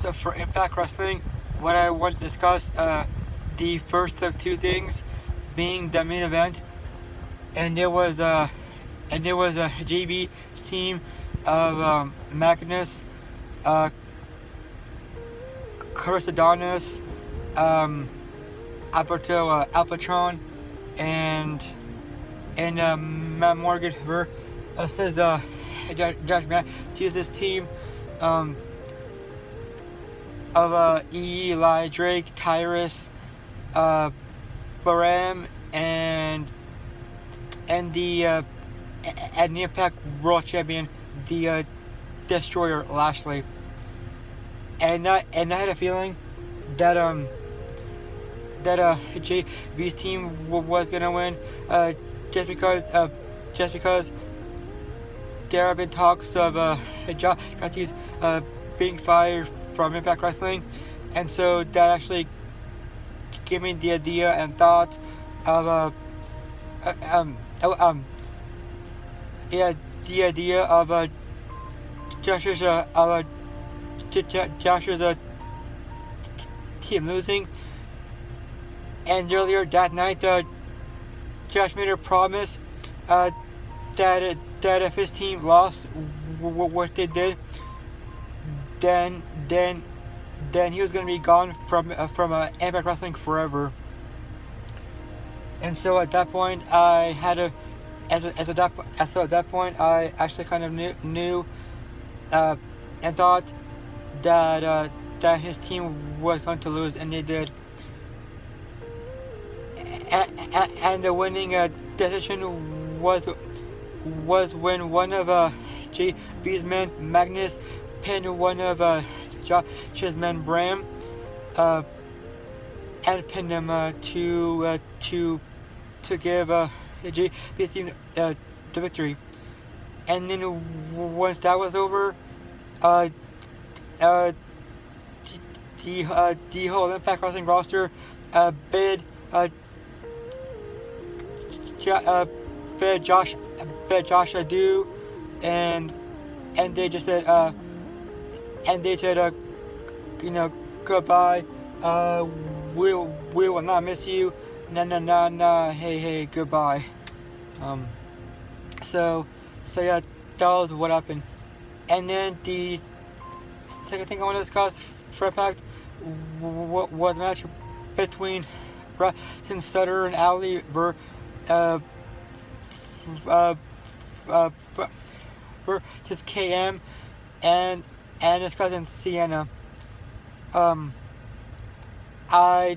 So for Impact Wrestling, what I want to discuss, the first of two things being the main event, and it was a JB's team of Magnus, uh, Chris Adonis, Alberto Alpatron, and Matt Morgan versus Josh Matthews' team um, of Eli Drake, Tyrus, Baram, and the Impact World Champion, the Destroyer Lashley. And I had a feeling that JB's team was gonna win, just because there have been talks of Josh Matthews being fired from Impact Wrestling, and so that actually gave me the idea and thought of the idea of Josh's team losing. And earlier that night, Josh made a promise that if his team lost what they did, then he was going to be gone from Impact Wrestling forever. And so at that point, I had a at that point, I actually kind of knew and thought that his team was going to lose, and they did. And the winning decision was when one of JB's men, Magnus, pinned one of Josh's men, Bram, and pinned him to give JB's team the victory. And then once that was over, the whole Impact Wrestling roster bid Josh adieu, and they just said goodbye. We will not miss you. Nah. Hey, goodbye. So yeah, that was what happened. And then the second thing I want to discuss for Impact was the match between Bryson Sutter and Ali versus KM and his cousin Sienna. I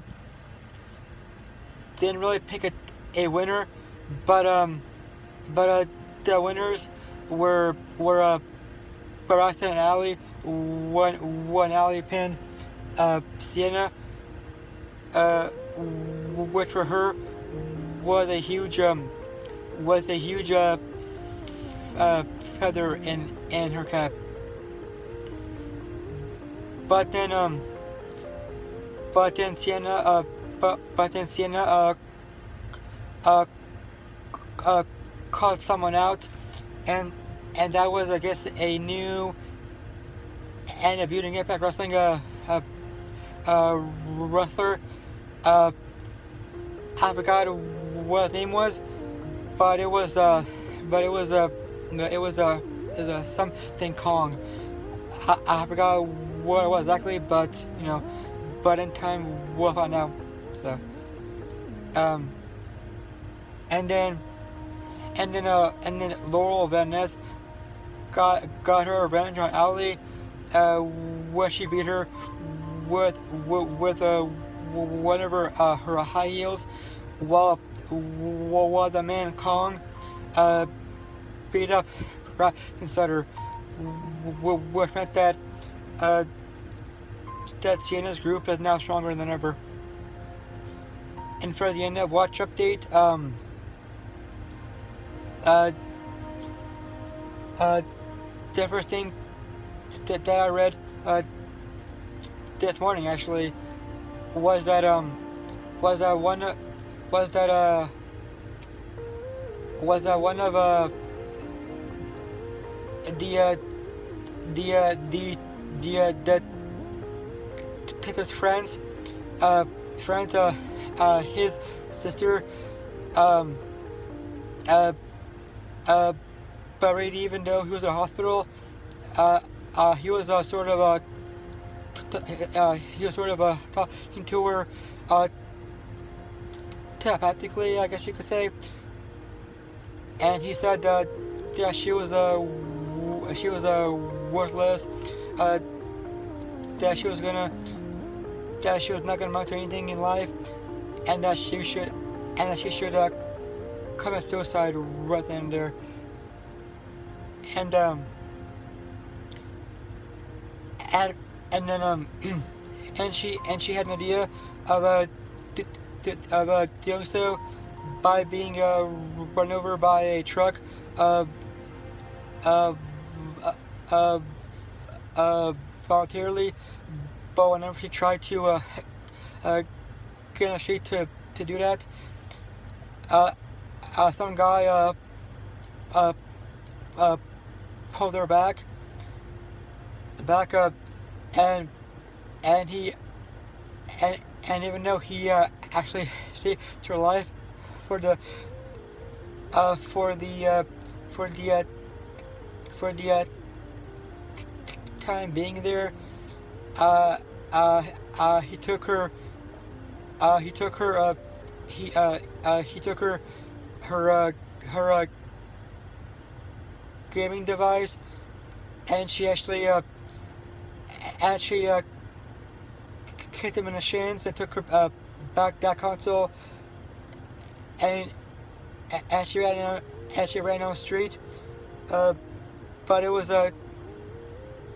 didn't really pick a winner, but the winners were Bryson and Ali. One Ali pinned Sienna, which for her was a huge feather in her cap. But then Sienna called someone out, and that was, I guess, a new and debuting Impact Wrestling wrestler. I forgot what his name was, but it was something Kong. I forgot what it was exactly, but in time we'll find out. So, and then Laurel Vanez got her revenge on Ali, where she beat her with one of her high heels, while the man Kong beat up Bryson Sutter, which meant that Sienna's group is now stronger than ever. And for the end of watch update, the first thing that I read this morning actually was that one of Taylor's friends, his sister, um, uh, buried, even though he was in a hospital. He was talking to her telepathically, I guess you could say, and he said that she was worthless, that she was not gonna amount to anything in life, and that she should commit suicide right then and there. And then and she had an idea of doing so by being run over by a truck uh, voluntarily, but whenever she tried to get on the street to do that, some guy pulled her back up, and he and even though he actually saved her life for the time being there, he took her her gaming device, and she actually kicked him in the shins and took her back that console, and she ran down the street, but it was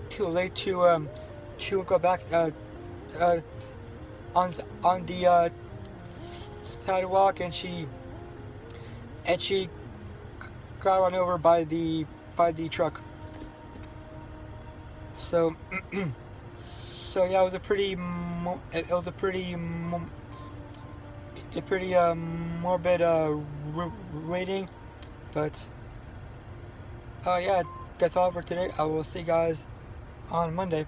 too late to go back on the sidewalk, and she got run over by the truck. So yeah, it was a pretty morbid rating, but yeah, that's all for today. I will see you guys on Monday.